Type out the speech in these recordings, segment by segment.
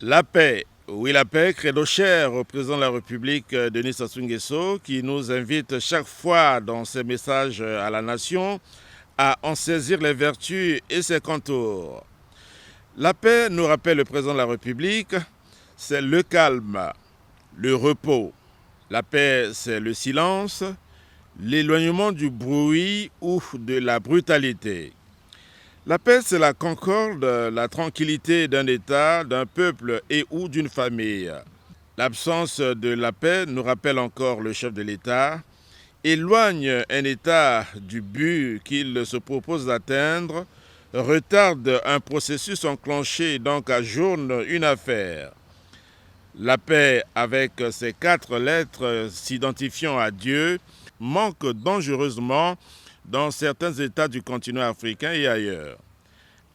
La paix, oui la paix, credo cher au président de la République Denis Sassou Nguesso qui nous invite chaque fois dans ses messages à la nation à en saisir les vertus et ses contours. La paix, nous rappelle le président de la République, c'est le calme, le repos. La paix, c'est le silence, l'éloignement du bruit ou de la brutalité. La paix, c'est la concorde, la tranquillité d'un État, d'un peuple et ou d'une famille. L'absence de la paix, nous rappelle encore le chef de l'État, éloigne un État du but qu'il se propose d'atteindre, retarde un processus enclenché et donc ajourne une affaire. La paix, avec ses 4 lettres s'identifiant à Dieu, manque dangereusement dans certains États du continent africain et ailleurs.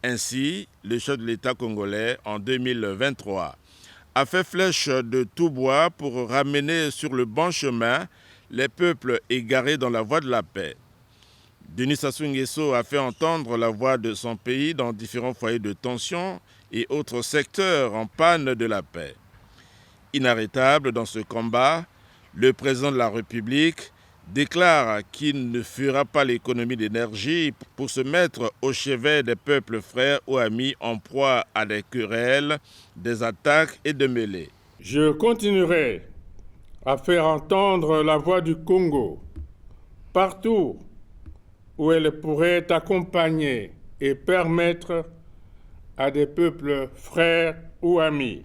Ainsi, le chef de l'État congolais, en 2023, a fait flèche de tout bois pour ramener sur le bon chemin les peuples égarés dans la voie de la paix. Denis Sassou Nguesso a fait entendre la voix de son pays dans différents foyers de tension et autres secteurs en panne de la paix. Inarrêtable dans ce combat, le président de la République déclare qu'il ne fera pas l'économie d'énergie pour se mettre au chevet des peuples frères ou amis en proie à des querelles, des attaques et des mêlées. Je continuerai à faire entendre la voix du Congo partout où elle pourrait accompagner et permettre à des peuples frères ou amis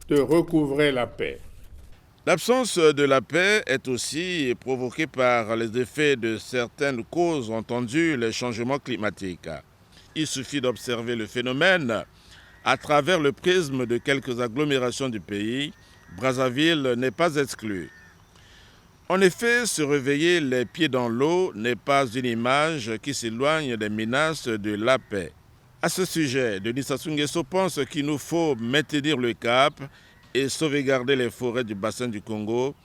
de recouvrer la paix. L'absence de la paix est aussi provoquée par les effets de certaines causes entendues, les changements climatiques. Il suffit d'observer le phénomène à travers le prisme de quelques agglomérations du pays. Brazzaville n'est pas exclue. En effet, se réveiller les pieds dans l'eau n'est pas une image qui s'éloigne des menaces de la paix. À ce sujet, Denis Sassou Nguesso pense qu'il nous faut maintenir le cap et sauvegarder les forêts du bassin du Congo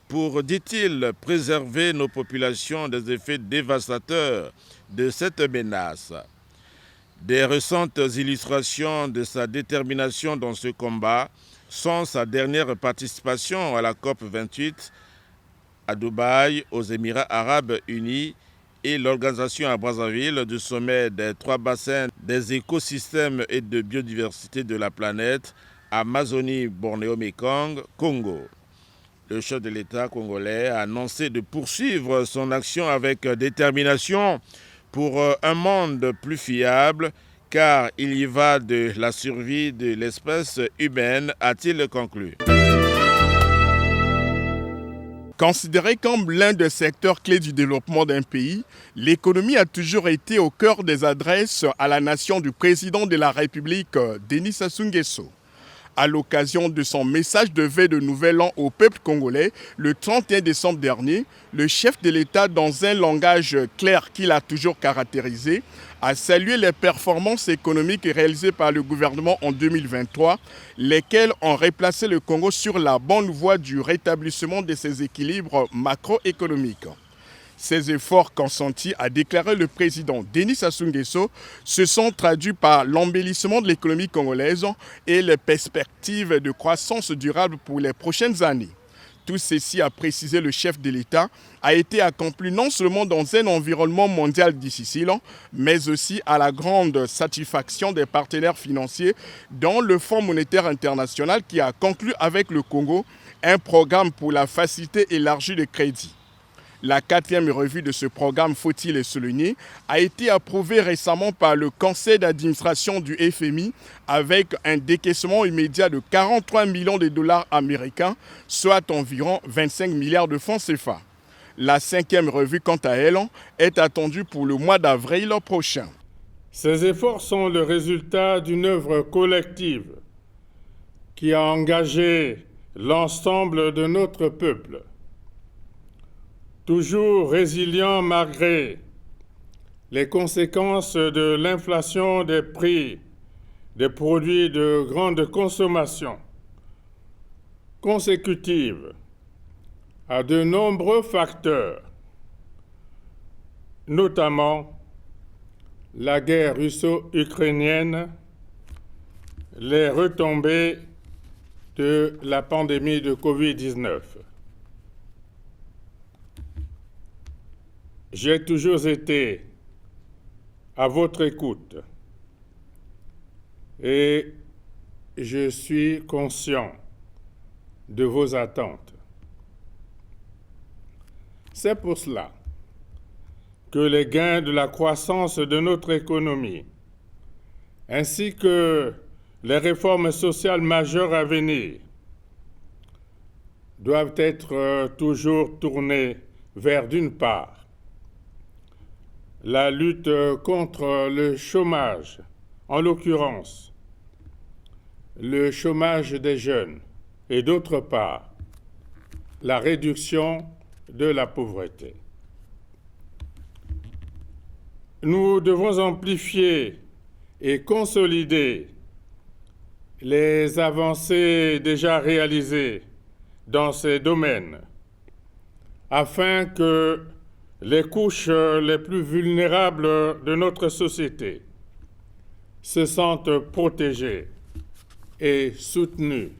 pour, dit-il, préserver nos populations des effets dévastateurs de cette menace. Des récentes illustrations de sa détermination dans ce combat sont sa dernière participation à la COP 28 à Dubaï, aux Émirats arabes unis, et l'organisation à Brazzaville du sommet des 3 bassins des écosystèmes et de biodiversité de la planète, Amazonie, Bornéo-Mékong, Congo. Le chef de l'État congolais a annoncé de poursuivre son action avec détermination pour un monde plus fiable, car il y va de la survie de l'espèce humaine, a-t-il conclu. Considérée comme l'un des secteurs clés du développement d'un pays, l'économie a toujours été au cœur des adresses à la nation du président de la République, Denis Sassou Nguesso. À l'occasion de son message de vœux de nouvel an au peuple congolais, le 31 décembre dernier, le chef de l'État, dans un langage clair qu'il a toujours caractérisé, a salué les performances économiques réalisées par le gouvernement en 2023, lesquelles ont replacé le Congo sur la bonne voie du rétablissement de ses équilibres macroéconomiques. Ces efforts consentis, a déclaré le président Denis Sassou Nguesso, se sont traduits par l'embellissement de l'économie congolaise et les perspectives de croissance durable pour les prochaines années. Tout ceci, a précisé le chef de l'État, a été accompli non seulement dans un environnement mondial difficile, mais aussi à la grande satisfaction des partenaires financiers, dont le Fonds monétaire international qui a conclu avec le Congo un programme pour la facilité élargie de crédit. La 4e revue de ce programme, faut-il le souligner, a été approuvée récemment par le conseil d'administration du FMI avec un décaissement immédiat de 43 millions de dollars américains, soit environ 25 milliards de francs CFA. La 5e revue, quant à elle, est attendue pour le mois d'avril prochain. Ces efforts sont le résultat d'une œuvre collective qui a engagé l'ensemble de notre peuple. Toujours résilient malgré les conséquences de l'inflation des prix des produits de grande consommation, consécutive à de nombreux facteurs, notamment la guerre russo-ukrainienne, les retombées de la pandémie de Covid-19. J'ai toujours été à votre écoute et je suis conscient de vos attentes. C'est pour cela que les gains de la croissance de notre économie, ainsi que les réformes sociales majeures à venir, doivent être toujours tournés vers, d'une part, la lutte contre le chômage, en l'occurrence le chômage des jeunes, et d'autre part, la réduction de la pauvreté. Nous devons amplifier et consolider les avancées déjà réalisées dans ces domaines afin que les couches les plus vulnérables de notre société se sentent protégées et soutenues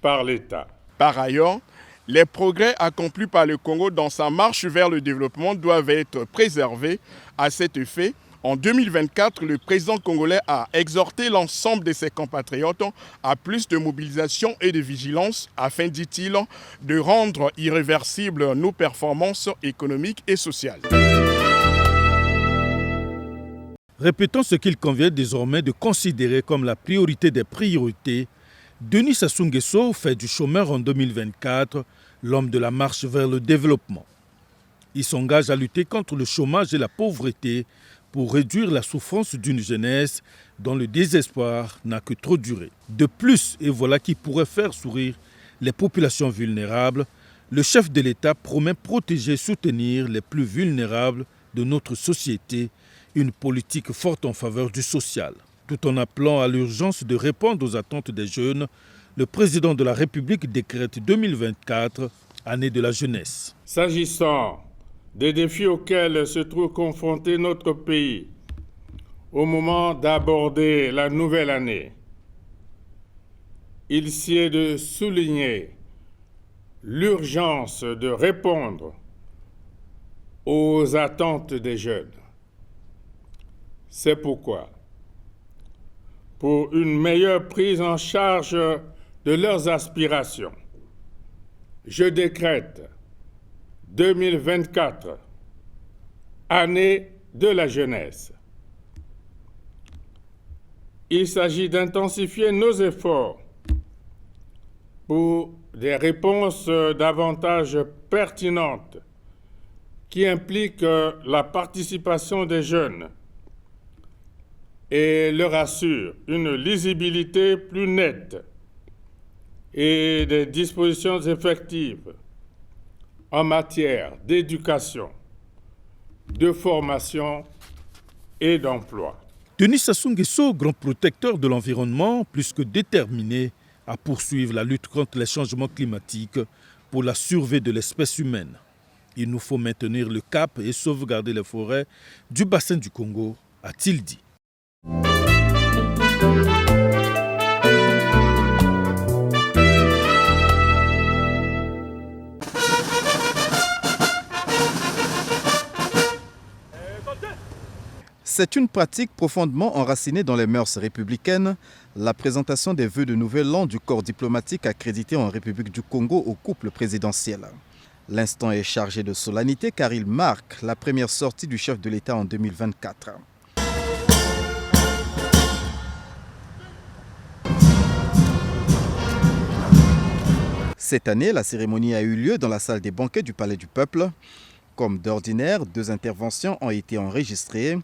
par l'État. Par ailleurs, les progrès accomplis par le Congo dans sa marche vers le développement doivent être préservés. À cet effet, en 2024, le président congolais a exhorté l'ensemble de ses compatriotes à plus de mobilisation et de vigilance afin, dit-il, de rendre irréversibles nos performances économiques et sociales. Répétons ce qu'il convient désormais de considérer comme la priorité des priorités. Denis Sassou Nguesso fait du chômeur en 2024 l'homme de la marche vers le développement. Il s'engage à lutter contre le chômage et la pauvreté pour réduire la souffrance d'une jeunesse dont le désespoir n'a que trop duré. De plus, et voilà qui pourrait faire sourire les populations vulnérables, le chef de l'État promet protéger et soutenir les plus vulnérables de notre société, une politique forte en faveur du social. Tout en appelant à l'urgence de répondre aux attentes des jeunes, le président de la République décrète 2024, année de la jeunesse. S'agissant des défis auxquels se trouve confronté notre pays au moment d'aborder la nouvelle année, il sied de souligner l'urgence de répondre aux attentes des jeunes. C'est pourquoi, pour une meilleure prise en charge de leurs aspirations, je décrète 2024, année de la jeunesse. Il s'agit d'intensifier nos efforts pour des réponses davantage pertinentes qui impliquent la participation des jeunes et leur assurent une lisibilité plus nette et des dispositions effectives en matière d'éducation, de formation et d'emploi. Denis Sassou Nguesso, grand protecteur de l'environnement, plus que déterminé à poursuivre la lutte contre les changements climatiques pour la survie de l'espèce humaine. Il nous faut maintenir le cap et sauvegarder les forêts du bassin du Congo, a-t-il dit. C'est une pratique profondément enracinée dans les mœurs républicaines, la présentation des vœux de nouvel an du corps diplomatique accrédité en République du Congo au couple présidentiel. L'instant est chargé de solennité car il marque la première sortie du chef de l'État en 2024. Cette année, la cérémonie a eu lieu dans la salle des banquets du Palais du Peuple. Comme d'ordinaire, 2 interventions ont été enregistrées.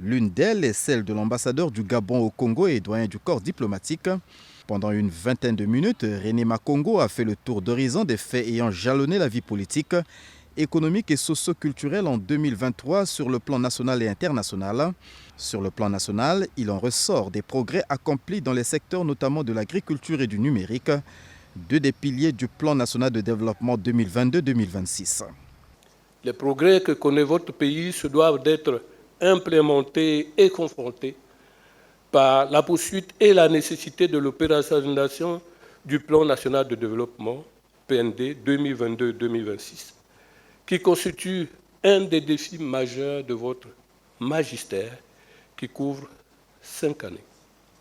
L'une d'elles est celle de l'ambassadeur du Gabon au Congo et doyen du corps diplomatique. Pendant une vingtaine de minutes, René Makongo a fait le tour d'horizon des faits ayant jalonné la vie politique, économique et socio-culturelle en 2023 sur le plan national et international. Sur le plan national, il en ressort des progrès accomplis dans les secteurs notamment de l'agriculture et du numérique, 2 des piliers du plan national de développement 2022-2026. Les progrès que connaît votre pays se doivent d'être implémentés et confrontés par la poursuite et la nécessité de l'opérationnalisation du Plan national de développement, PND 2022-2026, qui constitue un des défis majeurs de votre magistère qui couvre 5 années.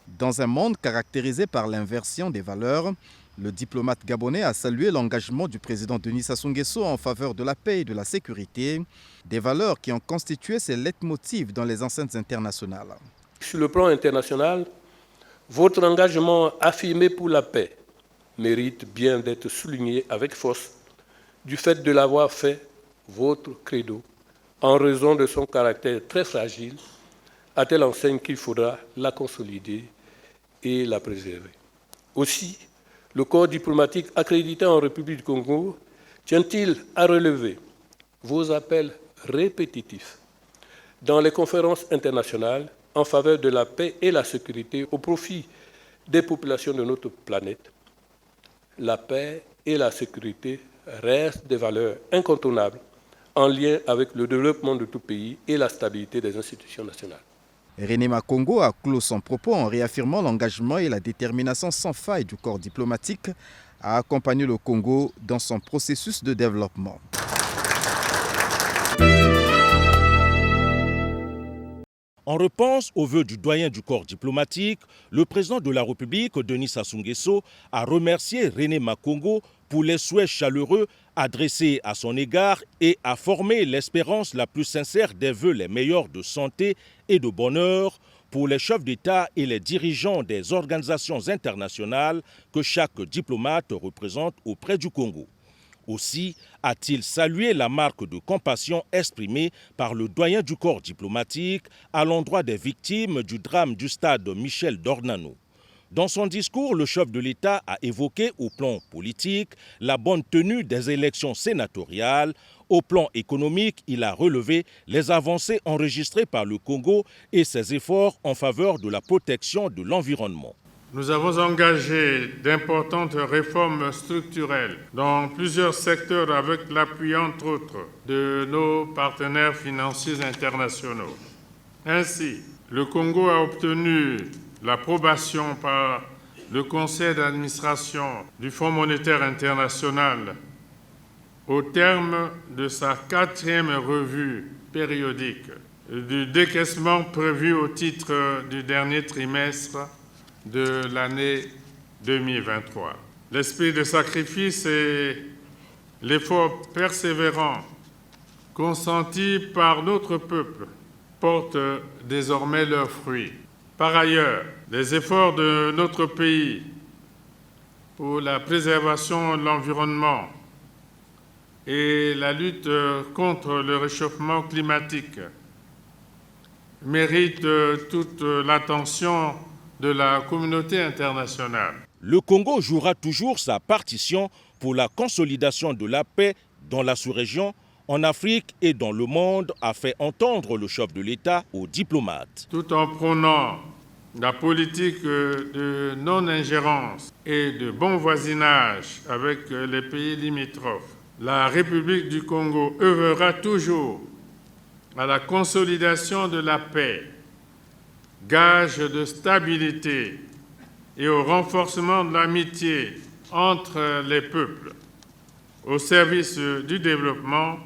Dans un monde caractérisé par l'inversion des valeurs, le diplomate gabonais a salué l'engagement du président Denis Sassou Nguesso en faveur de la paix et de la sécurité, des valeurs qui ont constitué ses leitmotifs dans les enceintes internationales. Sur le plan international, votre engagement affirmé pour la paix mérite bien d'être souligné avec force du fait de l'avoir fait votre credo en raison de son caractère très fragile, à telle enseigne qu'il faudra la consolider et la préserver. Aussi, le corps diplomatique accrédité en République du Congo tient-il à relever vos appels répétitifs dans les conférences internationales en faveur de la paix et la sécurité au profit des populations de notre planète. La paix et la sécurité restent des valeurs incontournables en lien avec le développement de tout pays et la stabilité des institutions nationales. René Makongo a clos son propos en réaffirmant l'engagement et la détermination sans faille du corps diplomatique à accompagner le Congo dans son processus de développement. En réponse aux vœux du doyen du corps diplomatique, le président de la République, Denis Sassou Nguesso, a remercié René Makongo pour les souhaits chaleureux adressés à son égard et a formé l'espérance la plus sincère des vœux les meilleurs de santé et de bonheur pour les chefs d'État et les dirigeants des organisations internationales que chaque diplomate représente auprès du Congo. Aussi a-t-il salué la marque de compassion exprimée par le doyen du corps diplomatique à l'endroit des victimes du drame du stade Michel Dornano. Dans son discours, le chef de l'État a évoqué au plan politique la bonne tenue des élections sénatoriales. Au plan économique, il a relevé les avancées enregistrées par le Congo et ses efforts en faveur de la protection de l'environnement. Nous avons engagé d'importantes réformes structurelles dans plusieurs secteurs avec l'appui, entre autres, de nos partenaires financiers internationaux. Ainsi, le Congo a obtenu l'approbation par le Conseil d'administration du Fonds monétaire international au terme de sa 4e revue périodique du décaissement prévu au titre du dernier trimestre de l'année 2023. L'esprit de sacrifice et l'effort persévérant consenti par notre peuple portent désormais leurs fruits. Par ailleurs, les efforts de notre pays pour la préservation de l'environnement et la lutte contre le réchauffement climatique méritent toute l'attention de la communauté internationale. Le Congo jouera toujours sa partition pour la consolidation de la paix dans la sous-région, en Afrique et dans le monde, a fait entendre le chef de l'État aux diplomates. Tout en prônant la politique de non-ingérence et de bon voisinage avec les pays limitrophes, la République du Congo œuvrera toujours à la consolidation de la paix, gage de stabilité, et au renforcement de l'amitié entre les peuples, au service du développement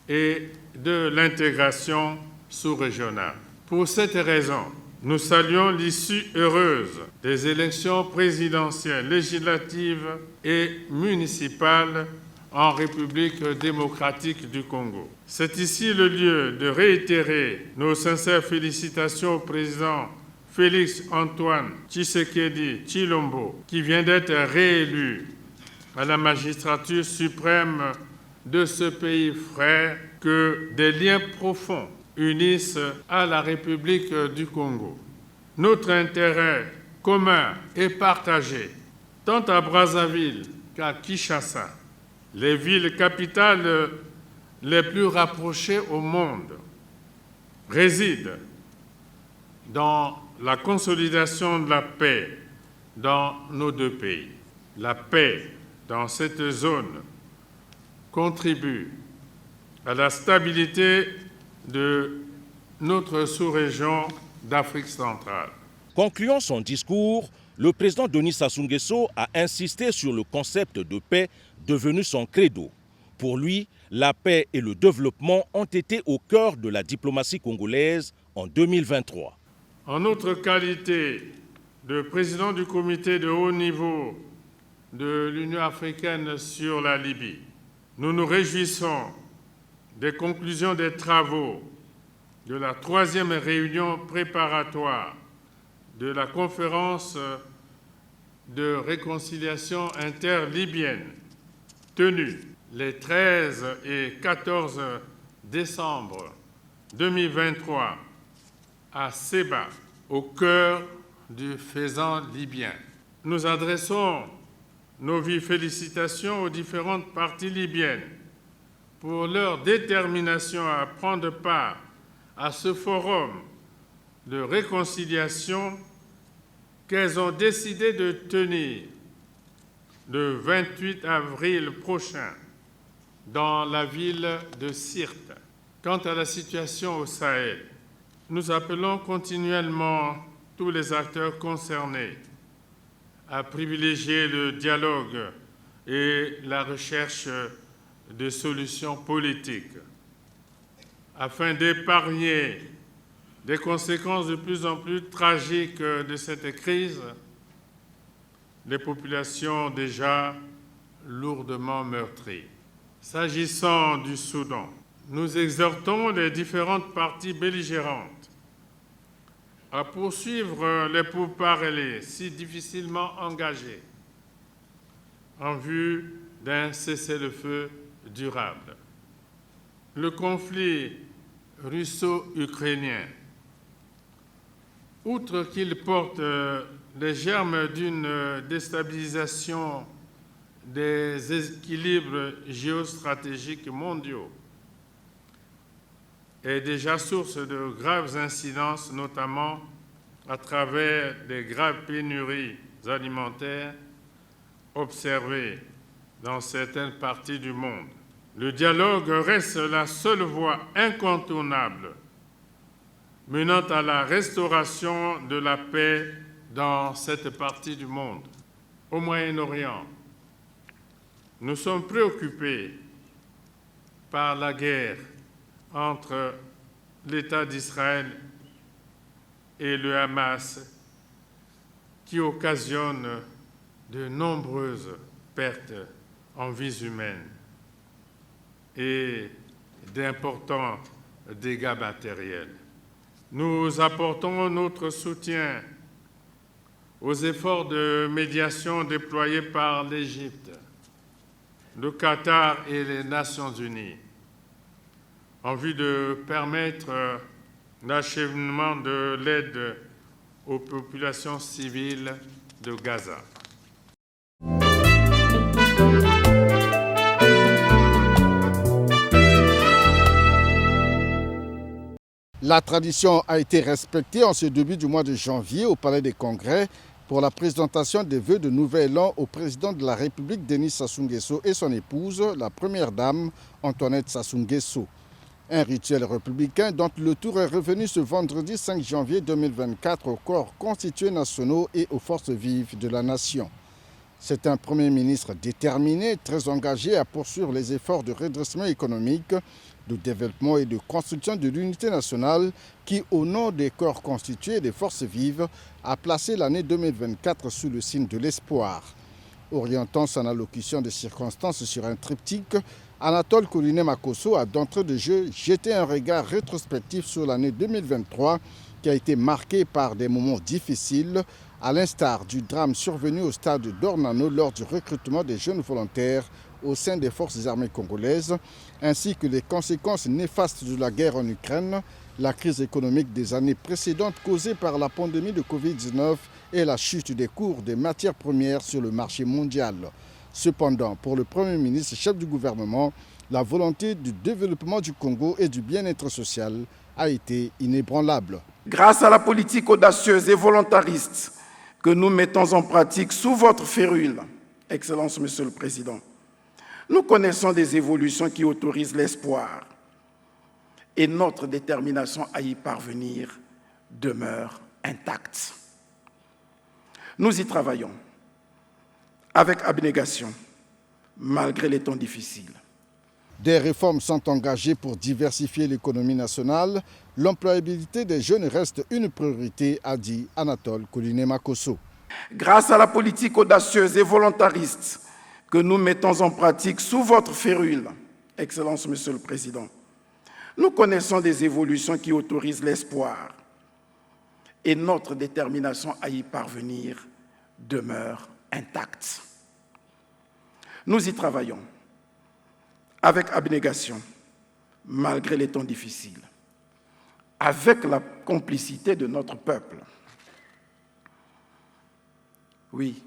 et de l'intégration sous-régionale. Pour cette raison, nous saluons l'issue heureuse des élections présidentielles, législatives et municipales en République démocratique du Congo. C'est ici le lieu de réitérer nos sincères félicitations au président Félix Antoine Tshisekedi Tshilombo, qui vient d'être réélu à la magistrature suprême de ce pays frère, que des liens profonds unissent à la République du Congo. Notre intérêt commun est partagé, tant à Brazzaville qu'à Kinshasa, les villes capitales les plus rapprochées au monde, résident dans la consolidation de la paix dans nos deux pays. La paix dans cette zone contribue à la stabilité de notre sous-région d'Afrique centrale. Concluant son discours, le président Denis Sassou Nguesso a insisté sur le concept de paix devenu son credo. Pour lui, la paix et le développement ont été au cœur de la diplomatie congolaise en 2023. En notre qualité de président du comité de haut niveau de l'Union africaine sur la Libye, nous nous réjouissons des conclusions des travaux de la 3e réunion préparatoire de la conférence de réconciliation interlibyenne tenue les 13 et 14 décembre 2023 à Séba, au cœur du faisan libyen. Nous adressons nos vives félicitations aux différentes parties libyennes pour leur détermination à prendre part à ce forum de réconciliation qu'elles ont décidé de tenir le 28 avril prochain dans la ville de Sirte. Quant à la situation au Sahel, nous appelons continuellement tous les acteurs concernés à privilégier le dialogue et la recherche de solutions politiques afin d'épargner des conséquences de plus en plus tragiques de cette crise, les populations déjà lourdement meurtries. S'agissant du Soudan, nous exhortons les différentes parties belligérantes à poursuivre les pourparlers si difficilement engagés en vue d'un cessez-le-feu durable. Le conflit russo-ukrainien, outre qu'il porte les germes d'une déstabilisation des équilibres géostratégiques mondiaux, est déjà source de graves incidences, notamment à travers les graves pénuries alimentaires observées dans certaines parties du monde. Le dialogue reste la seule voie incontournable menant à la restauration de la paix dans cette partie du monde. Au Moyen-Orient, nous sommes préoccupés par la guerre entre l'État d'Israël et le Hamas qui occasionne de nombreuses pertes en vies humaines et d'importants dégâts matériels. Nous apportons notre soutien aux efforts de médiation déployés par l'Égypte, le Qatar et les Nations unies en vue de permettre l'achèvement de l'aide aux populations civiles de Gaza. La tradition a été respectée en ce début du mois de janvier au Palais des Congrès pour la présentation des vœux de Nouvel An au président de la République Denis Sassou Nguesso et son épouse, la première dame Antoinette Sassou Nguesso. Un rituel républicain dont le tour est revenu ce vendredi 5 janvier 2024 aux corps constitués nationaux et aux forces vives de la nation. C'est un Premier ministre déterminé, très engagé à poursuivre les efforts de redressement économique, de développement et de construction de l'unité nationale qui, au nom des corps constitués et des forces vives, a placé l'année 2024 sous le signe de l'espoir. Orientant son allocution de circonstances sur un triptyque, Anatole Kouliné Makosso a d'entrée de jeu jeté un regard rétrospectif sur l'année 2023 qui a été marquée par des moments difficiles, à l'instar du drame survenu au stade d'Ornano lors du recrutement des jeunes volontaires au sein des forces armées congolaises, ainsi que les conséquences néfastes de la guerre en Ukraine, la crise économique des années précédentes causée par la pandémie de Covid-19 et la chute des cours des matières premières sur le marché mondial. Cependant, pour le Premier ministre chef du gouvernement, la volonté du développement du Congo et du bien-être social a été inébranlable. Grâce à la politique audacieuse et volontariste que nous mettons en pratique sous votre férule, Excellence, Monsieur le Président, nous connaissons des évolutions qui autorisent l'espoir et notre détermination à y parvenir demeure intacte. Nous y travaillons avec abnégation, malgré les temps difficiles. Des réformes sont engagées pour diversifier l'économie nationale. L'employabilité des jeunes reste une priorité, a dit Anatole Koliné-Makosso. Grâce à la politique audacieuse et volontariste que nous mettons en pratique sous votre férule, Excellence, Monsieur le Président, nous connaissons des évolutions qui autorisent l'espoir et notre détermination à y parvenir demeure intacte. Nous y travaillons avec abnégation, malgré les temps difficiles, avec la complicité de notre peuple. Oui,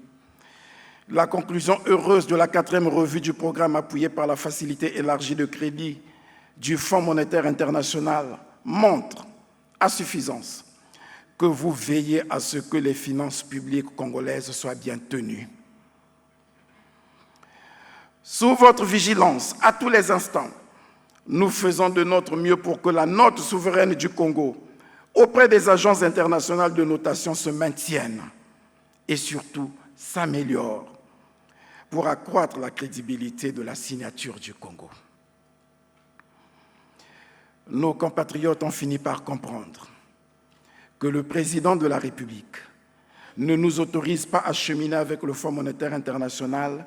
la conclusion heureuse de la 4e revue du programme appuyé par la facilité élargie de crédit du Fonds monétaire international montre à suffisance que vous veillez à ce que les finances publiques congolaises soient bien tenues. Sous votre vigilance, à tous les instants, nous faisons de notre mieux pour que la note souveraine du Congo auprès des agences internationales de notation se maintienne et surtout s'améliore pour accroître la crédibilité de la signature du Congo. Nos compatriotes ont fini par comprendre que le président de la République ne nous autorise pas à cheminer avec le Fonds monétaire international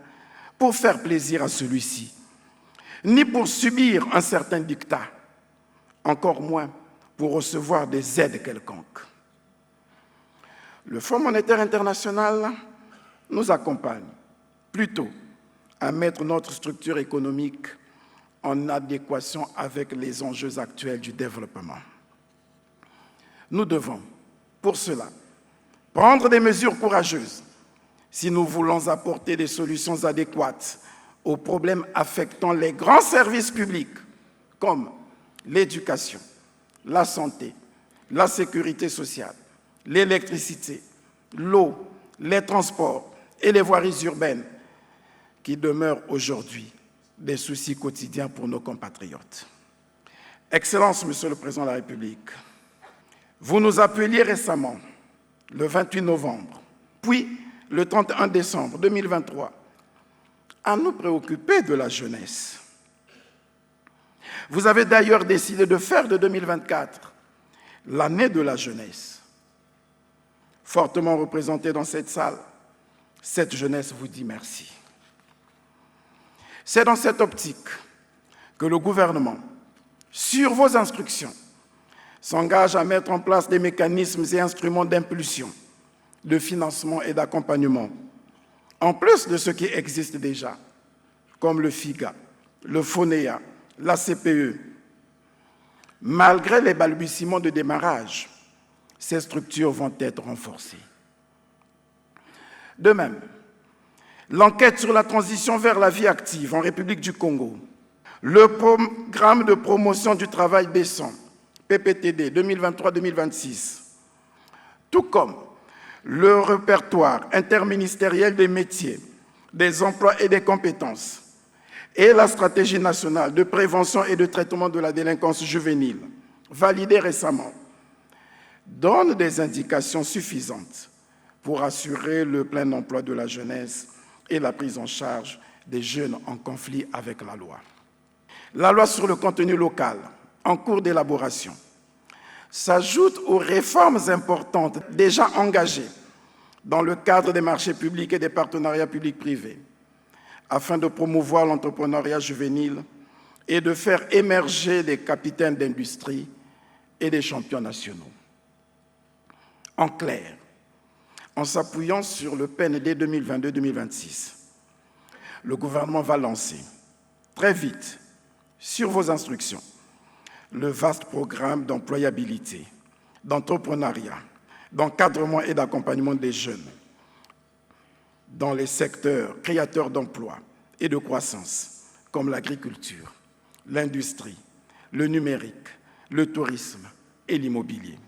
pour faire plaisir à celui-ci, ni pour subir un certain dictat, encore moins pour recevoir des aides quelconques. Le Fonds monétaire international nous accompagne plutôt à mettre notre structure économique en adéquation avec les enjeux actuels du développement. Nous devons, pour cela, prendre des mesures courageuses si nous voulons apporter des solutions adéquates aux problèmes affectant les grands services publics comme l'éducation, la santé, la sécurité sociale, l'électricité, l'eau, les transports et les voiries urbaines qui demeurent aujourd'hui des soucis quotidiens pour nos compatriotes. Excellence, Monsieur le Président de la République, vous nous appeliez récemment, le 28 novembre, puis le 31 décembre 2023, à nous préoccuper de la jeunesse. Vous avez d'ailleurs décidé de faire de 2024 l'année de la jeunesse. Fortement représentée dans cette salle, cette jeunesse vous dit merci. C'est dans cette optique que le gouvernement, sur vos instructions, s'engage à mettre en place des mécanismes et instruments d'impulsion, de financement et d'accompagnement, en plus de ce qui existe déjà, comme le FIGA, le FONEA, la CPE. Malgré les balbutiements de démarrage, ces structures vont être renforcées. De même, l'enquête sur la transition vers la vie active en République du Congo, le programme de promotion du travail décent, PPTD 2023-2026, tout comme le répertoire interministériel des métiers, des emplois et des compétences, et la stratégie nationale de prévention et de traitement de la délinquance juvénile, validée récemment, donnent des indications suffisantes pour assurer le plein emploi de la jeunesse et la prise en charge des jeunes en conflit avec la loi. La loi sur le contenu local, en cours d'élaboration, s'ajoute aux réformes importantes déjà engagées dans le cadre des marchés publics et des partenariats publics-privés, afin de promouvoir l'entrepreneuriat juvénile et de faire émerger des capitaines d'industrie et des champions nationaux. En clair, en s'appuyant sur le PND 2022-2026, le gouvernement va lancer très vite, sur vos instructions, le vaste programme d'employabilité, d'entrepreneuriat, d'encadrement et d'accompagnement des jeunes dans les secteurs créateurs d'emplois et de croissance, comme l'agriculture, l'industrie, le numérique, le tourisme et l'immobilier.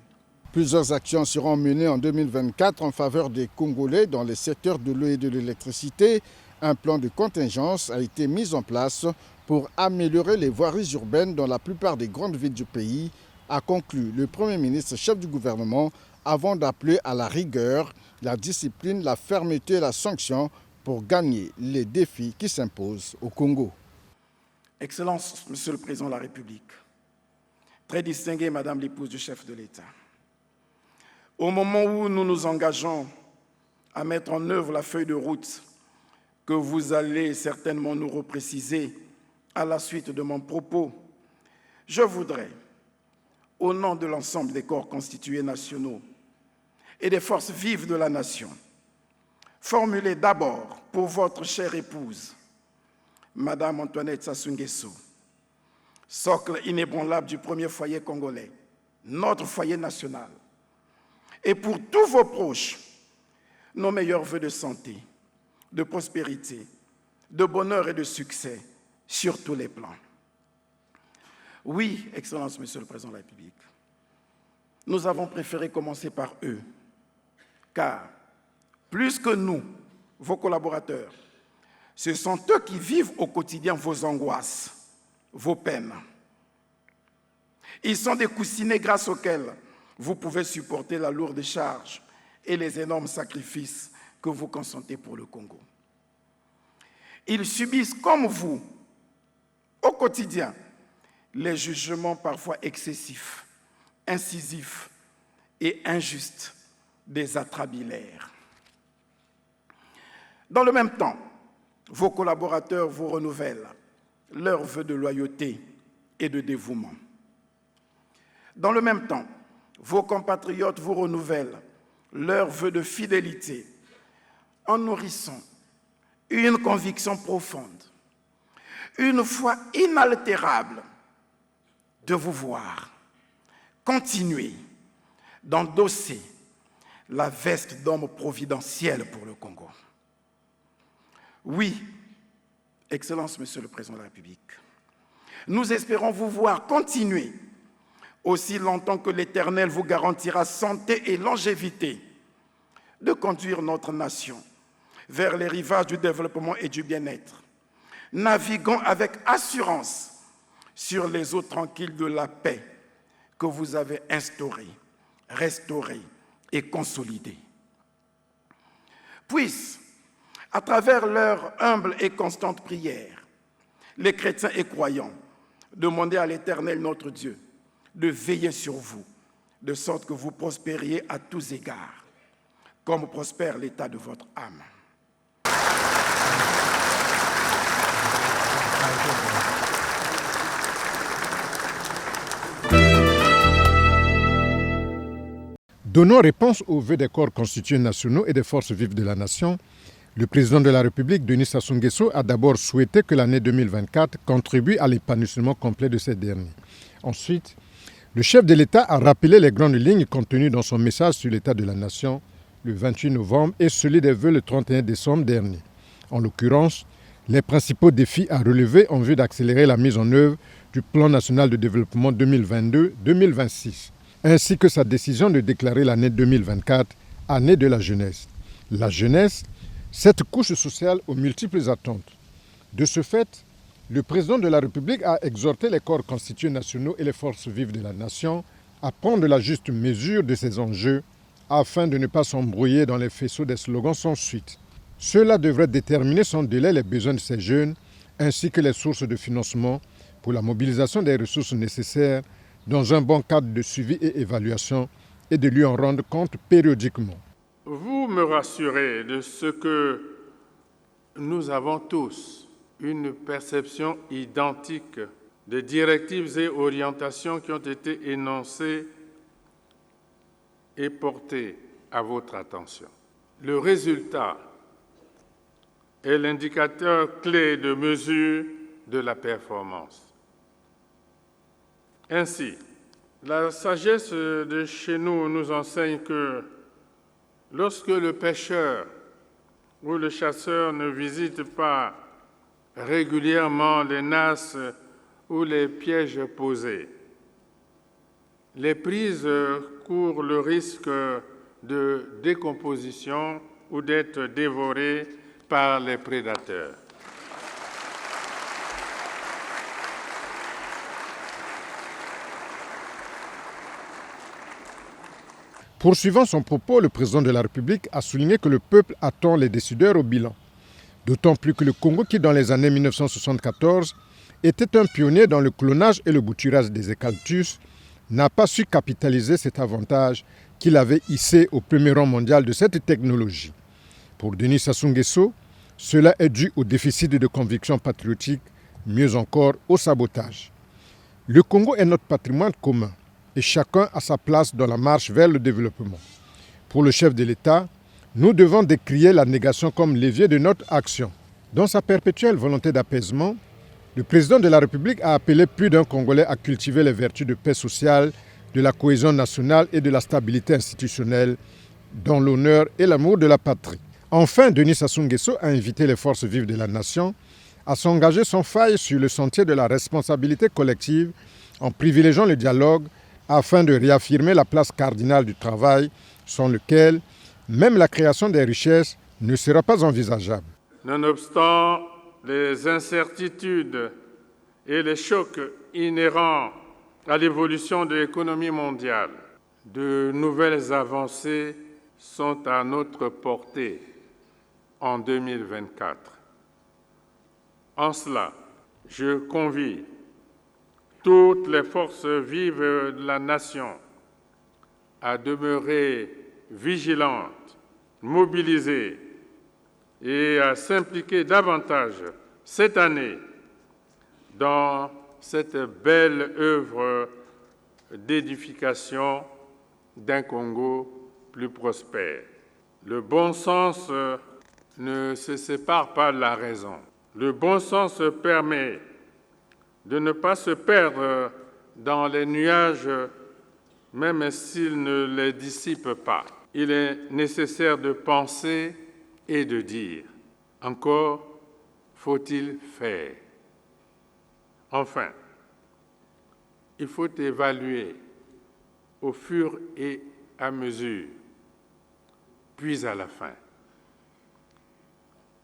Plusieurs actions seront menées en 2024 en faveur des Congolais dans les secteurs de l'eau et de l'électricité. Un plan de contingence a été mis en place pour améliorer les voiries urbaines dans la plupart des grandes villes du pays, a conclu le Premier ministre chef du gouvernement avant d'appeler à la rigueur, la discipline, la fermeté et la sanction pour gagner les défis qui s'imposent au Congo. Excellences, Monsieur le Président de la République, très distinguée Madame l'épouse du chef de l'État, au moment où nous nous engageons à mettre en œuvre la feuille de route que vous allez certainement nous repréciser à la suite de mon propos, je voudrais, au nom de l'ensemble des corps constitués nationaux et des forces vives de la nation, formuler d'abord pour votre chère épouse, Madame Antoinette Sassou Nguesso, socle inébranlable du premier foyer congolais, notre foyer national, et pour tous vos proches, nos meilleurs vœux de santé, de prospérité, de bonheur et de succès sur tous les plans. Oui, Excellence, Monsieur le Président de la République, nous avons préféré commencer par eux, car plus que nous, vos collaborateurs, ce sont eux qui vivent au quotidien vos angoisses, vos peines. Ils sont des coussinets grâce auxquels vous pouvez supporter la lourde charge et les énormes sacrifices que vous consentez pour le Congo. Ils subissent comme vous, au quotidien, les jugements parfois excessifs, incisifs et injustes des atrabilaires. Dans le même temps, vos collaborateurs vous renouvellent leurs vœux de loyauté et de dévouement. Dans le même temps, vos compatriotes vous renouvellent leurs vœux de fidélité en nourrissant une conviction profonde, une foi inaltérable de vous voir continuer d'endosser la veste d'homme providentiel pour le Congo. Oui, Excellence, Monsieur le Président de la République, nous espérons vous voir continuer aussi longtemps que l'Éternel vous garantira santé et longévité de conduire notre nation vers les rivages du développement et du bien-être, naviguant avec assurance sur les eaux tranquilles de la paix que vous avez instaurées, restaurées et consolidées. Puisse, à travers leur humble et constante prière, les chrétiens et croyants demander à l'Éternel notre Dieu de veiller sur vous, de sorte que vous prospériez à tous égards, comme prospère l'état de votre âme. Donnant réponse aux vœux des corps constitués nationaux et des forces vives de la nation, le président de la République, Denis Sassou Nguesso, a d'abord souhaité que l'année 2024 contribue à l'épanouissement complet de ces derniers. Ensuite, le chef de l'État a rappelé les grandes lignes contenues dans son message sur l'état de la nation le 28 novembre et celui des vœux le 31 décembre dernier. En l'occurrence, les principaux défis à relever en vue d'accélérer la mise en œuvre du Plan national de développement 2022-2026, ainsi que sa décision de déclarer l'année 2024 année de la jeunesse. La jeunesse, cette couche sociale aux multiples attentes. De ce fait, le président de la République a exhorté les corps constitués nationaux et les forces vives de la nation à prendre la juste mesure de ces enjeux afin de ne pas s'embrouiller dans les faisceaux des slogans sans suite. Cela devrait déterminer sans délai les besoins de ces jeunes ainsi que les sources de financement pour la mobilisation des ressources nécessaires dans un bon cadre de suivi et évaluation et de lui en rendre compte périodiquement. Vous me rassurez de ce que nous avons tous une perception identique des directives et orientations qui ont été énoncées et portées à votre attention. Le résultat est l'indicateur clé de mesure de la performance. Ainsi, la sagesse de chez nous nous enseigne que lorsque le pêcheur ou le chasseur ne visite pas régulièrement les nasses ou les pièges posés, les prises courent le risque de décomposition ou d'être dévorées par les prédateurs. Poursuivant son propos, le président de la République a souligné que le peuple attend les décideurs au bilan. D'autant plus que le Congo, qui dans les années 1974 était un pionnier dans le clonage et le bouturage des eucalyptus, n'a pas su capitaliser cet avantage qu'il avait hissé au premier rang mondial de cette technologie. Pour Denis Sassou Nguesso, cela est dû au déficit de conviction patriotique, mieux encore au sabotage. Le Congo est notre patrimoine commun et chacun a sa place dans la marche vers le développement. Pour le chef de l'État, nous devons décrier la négation comme levier de notre action. Dans sa perpétuelle volonté d'apaisement, le président de la République a appelé plus d'un Congolais à cultiver les vertus de paix sociale, de la cohésion nationale et de la stabilité institutionnelle, dans l'honneur et l'amour de la patrie. Enfin, Denis Sassou Nguesso a invité les forces vives de la nation à s'engager sans faille sur le sentier de la responsabilité collective en privilégiant le dialogue afin de réaffirmer la place cardinale du travail sans lequel même la création des richesses ne sera pas envisageable. Nonobstant les incertitudes et les chocs inhérents à l'évolution de l'économie mondiale, de nouvelles avancées sont à notre portée en 2024. En cela, je convie toutes les forces vives de la nation à demeurer vigilantes, mobilisées et à s'impliquer davantage cette année dans cette belle œuvre d'édification d'un Congo plus prospère. Le bon sens ne se sépare pas de la raison. Le bon sens permet de ne pas se perdre dans les nuages, même s'ils ne les dissipent pas. Il est nécessaire de penser et de dire. Encore faut-il faire. Enfin, il faut évaluer au fur et à mesure, puis à la fin.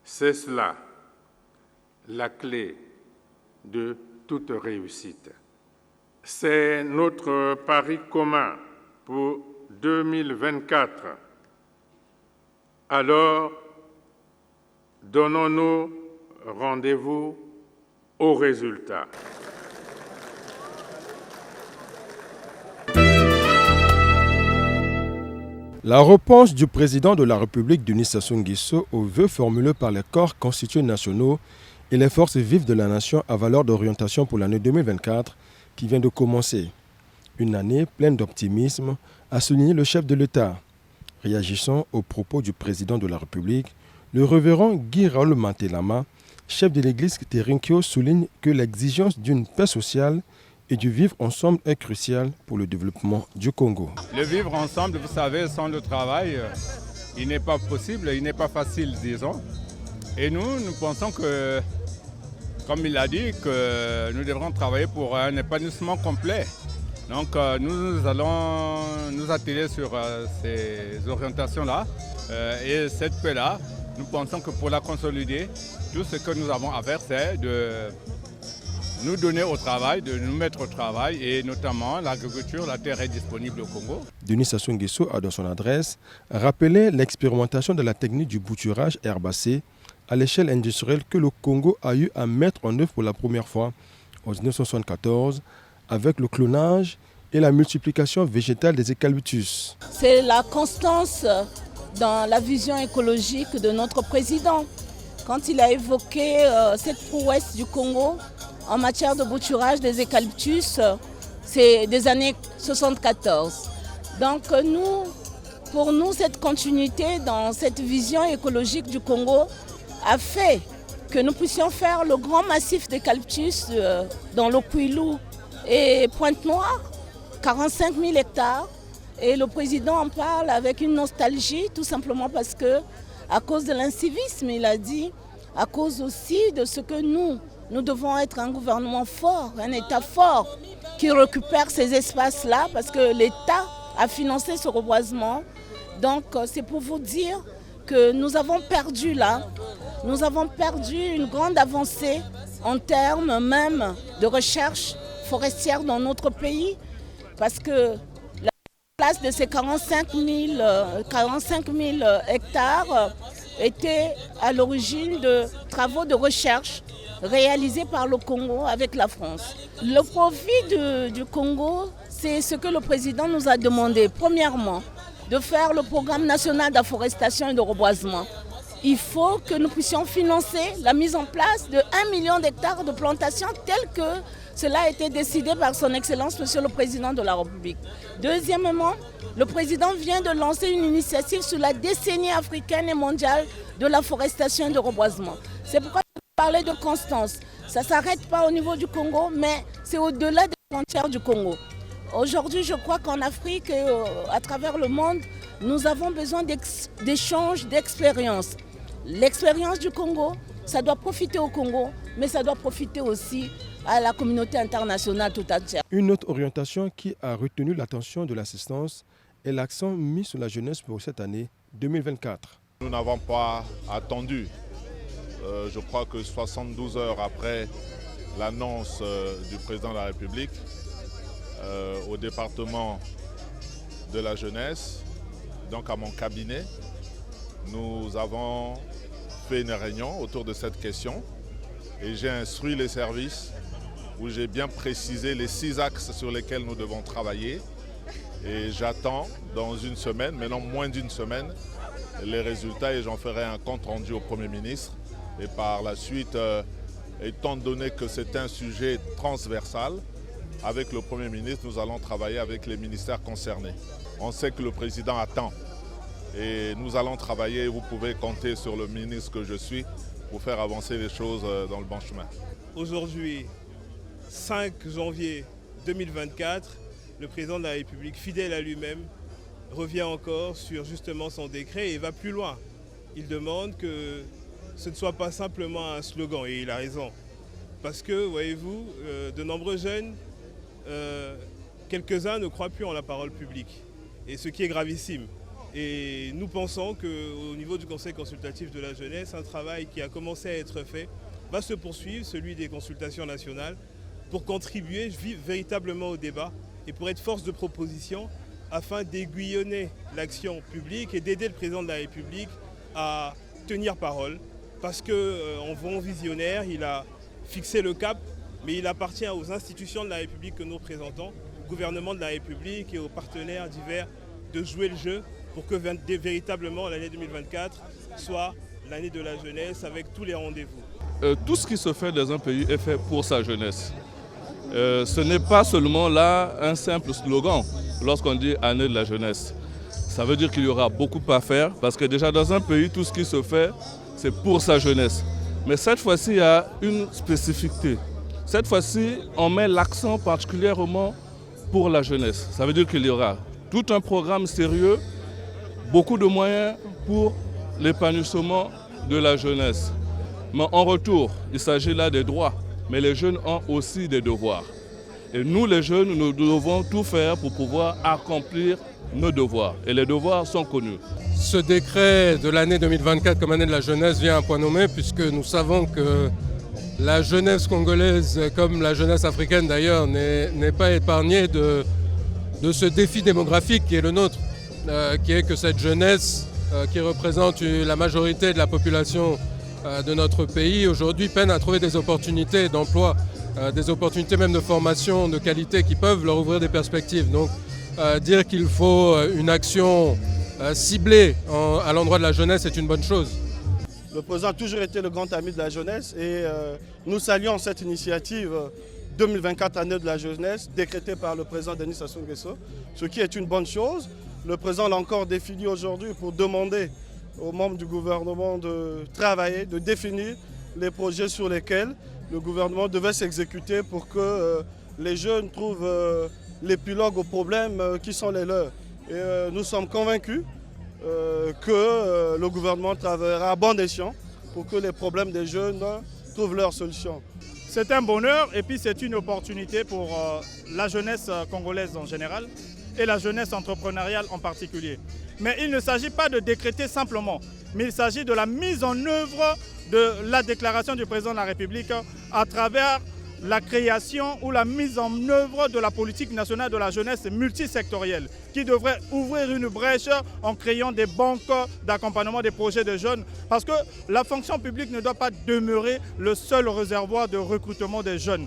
C'est cela la clé de toute réussite. C'est notre pari commun pour 2024. Alors, donnons-nous rendez-vous aux résultats. La réponse du président de la République Denis Sassou Nguesso aux vœux formulés par les corps constitués nationaux et les forces vives de la nation à valeur d'orientation pour l'année 2024 qui vient de commencer. Une année pleine d'optimisme, a souligné le chef de l'État. Réagissant aux propos du président de la République, le révérend Guy Raoul Mantelama, chef de l'église Terinkyo, souligne que l'exigence d'une paix sociale et du vivre ensemble est crucial pour le développement du Congo. Le vivre ensemble, vous savez, sans le travail, il n'est pas possible, il n'est pas facile, disons. Et nous pensons que, comme il a dit, que nous devrons travailler pour un épanouissement complet. Donc nous allons nous atteler sur ces orientations-là et cette paix-là, nous pensons que pour la consolider, tout ce que nous avons à faire, c'est de nous donner au travail, de nous mettre au travail et notamment l'agriculture, la terre est disponible au Congo. Denis Sassou Nguesso a dans son adresse rappelé l'expérimentation de la technique du bouturage herbacé à l'échelle industrielle que le Congo a eu à mettre en œuvre pour la première fois en 1974 avec le clonage et la multiplication végétale des eucalyptus. C'est la constance dans la vision écologique de notre président. Quand il a évoqué cette prouesse du Congo en matière de bouturage des eucalyptus, c'est des années 74. Donc pour nous, cette continuité dans cette vision écologique du Congo a fait que nous puissions faire le grand massif d'eucalyptus dans le Kwilu et Pointe-Noire, 45 000 hectares. Et le président en parle avec une nostalgie, tout simplement parce que, à cause de l'incivisme, il a dit, à cause aussi de ce que nous devons être un gouvernement fort, un État fort qui récupère ces espaces-là parce que l'État a financé ce reboisement. Donc c'est pour vous dire que nous avons perdu là, nous avons perdu une grande avancée en termes même de recherche forestière dans notre pays parce que place de ces 45 000 hectares était à l'origine de travaux de recherche réalisés par le Congo avec la France. Le profit du Congo, c'est ce que le président nous a demandé. Premièrement, de faire le programme national d'afforestation et de reboisement. Il faut que nous puissions financer la mise en place de 1 million d'hectares de plantations tel que cela a été décidé par son Excellence, Monsieur le Président de la République. Deuxièmement, le Président vient de lancer une initiative sur la décennie africaine et mondiale de l'afforestation et de reboisement. C'est pourquoi je parlais de constance. Ça ne s'arrête pas au niveau du Congo, mais c'est au-delà des frontières du Congo. Aujourd'hui, je crois qu'en Afrique et à travers le monde, nous avons besoin d'échanges d'expériences. L'expérience du Congo, ça doit profiter au Congo, mais ça doit profiter aussi à la communauté internationale tout entière. Une autre orientation qui a retenu l'attention de l'assistance est l'accent mis sur la jeunesse pour cette année 2024. Nous n'avons pas attendu. Je crois que 72 heures après l'annonce du président de la République au département de la jeunesse, donc à mon cabinet, nous avons fait une réunion autour de cette question et j'ai instruit les services où j'ai bien précisé les 6 axes sur lesquels nous devons travailler et j'attends dans une semaine, mais non moins d'une semaine, les résultats et j'en ferai un compte rendu au Premier ministre et par la suite, étant donné que c'est un sujet transversal, avec le Premier ministre, nous allons travailler avec les ministères concernés. On sait que le président attend et nous allons travailler. Vous pouvez compter sur le ministre que je suis pour faire avancer les choses dans le bon chemin. Aujourd'hui, 5 janvier 2024, le président de la République, fidèle à lui-même, revient encore sur justement son décret et va plus loin. Il demande que ce ne soit pas simplement un slogan et il a raison. Parce que, voyez-vous, de nombreux jeunes, quelques-uns ne croient plus en la parole publique, et ce qui est gravissime. Et nous pensons qu'au niveau du Conseil consultatif de la jeunesse, un travail qui a commencé à être fait va se poursuivre, celui des consultations nationales, pour contribuer véritablement au débat et pour être force de proposition afin d'aiguillonner l'action publique et d'aider le président de la République à tenir parole. Parce qu'en bon visionnaire, il a fixé le cap, mais il appartient aux institutions de la République que nous représentons, au gouvernement de la République et aux partenaires divers de jouer le jeu pour que véritablement l'année 2024 soit l'année de la jeunesse avec tous les rendez-vous. Tout ce qui se fait dans un pays est fait pour sa jeunesse. Ce n'est pas seulement là un simple slogan lorsqu'on dit année de la jeunesse. Ça veut dire qu'il y aura beaucoup à faire parce que déjà dans un pays, tout ce qui se fait, c'est pour sa jeunesse. Mais cette fois-ci, il y a une spécificité. Cette fois-ci, on met l'accent particulièrement pour la jeunesse. Ça veut dire qu'il y aura tout un programme sérieux, beaucoup de moyens pour l'épanouissement de la jeunesse. Mais en retour, il s'agit là des droits, mais les jeunes ont aussi des devoirs. Et nous, les jeunes, nous devons tout faire pour pouvoir accomplir nos devoirs. Et les devoirs sont connus. Ce décret de l'année 2024 comme année de la jeunesse vient à point nommé puisque nous savons que la jeunesse congolaise, comme la jeunesse africaine d'ailleurs, n'est pas épargnée de ce défi démographique qui est le nôtre, qui est que cette jeunesse qui représente la majorité de la population de notre pays aujourd'hui peine à trouver des opportunités d'emploi, des opportunités même de formation de qualité qui peuvent leur ouvrir des perspectives. Donc dire qu'il faut une action ciblée à l'endroit de la jeunesse est une bonne chose. Le président a toujours été le grand ami de la jeunesse et nous saluons cette initiative 2024 année de la jeunesse décrétée par le président Denis Sassou Nguesso, ce qui est une bonne chose. Le président l'a encore défini aujourd'hui pour demander aux membres du gouvernement de travailler, de définir les projets sur lesquels le gouvernement devait s'exécuter pour que les jeunes trouvent l'épilogue aux problèmes qui sont les leurs. Et nous sommes convaincus que le gouvernement travaillera à bon escient pour que les problèmes des jeunes trouvent leur solution. C'est un bonheur et puis c'est une opportunité pour la jeunesse congolaise en général et la jeunesse entrepreneuriale en particulier. Mais il ne s'agit pas de décréter simplement, mais il s'agit de la mise en œuvre de la déclaration du président de la République à travers la création ou la mise en œuvre de la politique nationale de la jeunesse multisectorielle qui devrait ouvrir une brèche en créant des banques d'accompagnement des projets de jeunes parce que la fonction publique ne doit pas demeurer le seul réservoir de recrutement des jeunes.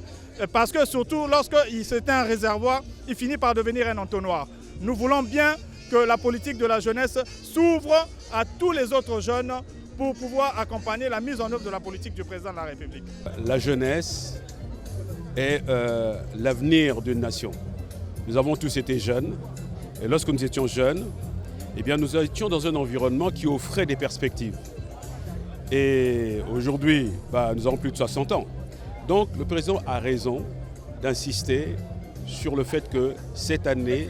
Parce que surtout lorsque c'est un réservoir, il finit par devenir un entonnoir. Nous voulons bien que la politique de la jeunesse s'ouvre à tous les autres jeunes pour pouvoir accompagner la mise en œuvre de la politique du président de la République. La jeunesse est l'avenir d'une nation. Nous avons tous été jeunes et lorsque nous étions jeunes, eh bien, nous étions dans un environnement qui offrait des perspectives. Et aujourd'hui, nous avons plus de 60 ans. Donc le président a raison d'insister sur le fait que cette année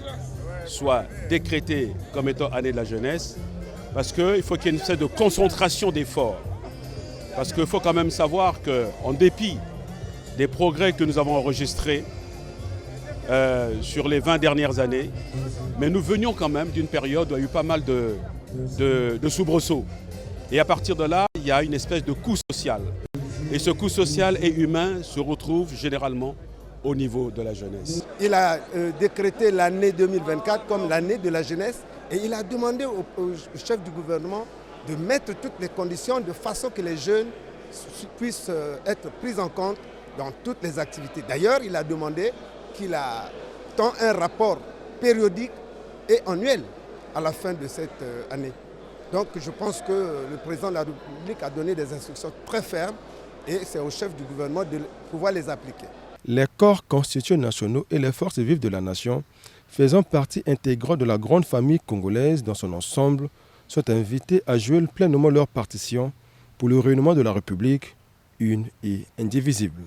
soit décrétée comme étant année de la jeunesse parce qu'il faut qu'il y ait une espèce de concentration d'efforts. Parce qu'il faut quand même savoir qu'en dépit des progrès que nous avons enregistrés sur les 20 dernières années, mais nous venions quand même d'une période où il y a eu pas mal de soubresauts. Et à partir de là, il y a une espèce de coût social. Et ce coût social et humain se retrouve généralement au niveau de la jeunesse. Il a décrété l'année 2024 comme l'année de la jeunesse et il a demandé au chef du gouvernement de mettre toutes les conditions de façon que les jeunes puissent être pris en compte dans toutes les activités. D'ailleurs, il a demandé qu'il attend un rapport périodique et annuel à la fin de cette année. Donc je pense que le président de la République a donné des instructions très fermes et c'est au chef du gouvernement de pouvoir les appliquer. Les corps constitués nationaux et les forces vives de la nation, faisant partie intégrante de la grande famille congolaise dans son ensemble, sont invités à jouer pleinement leur partition pour le rayonnement de la République, une et indivisible.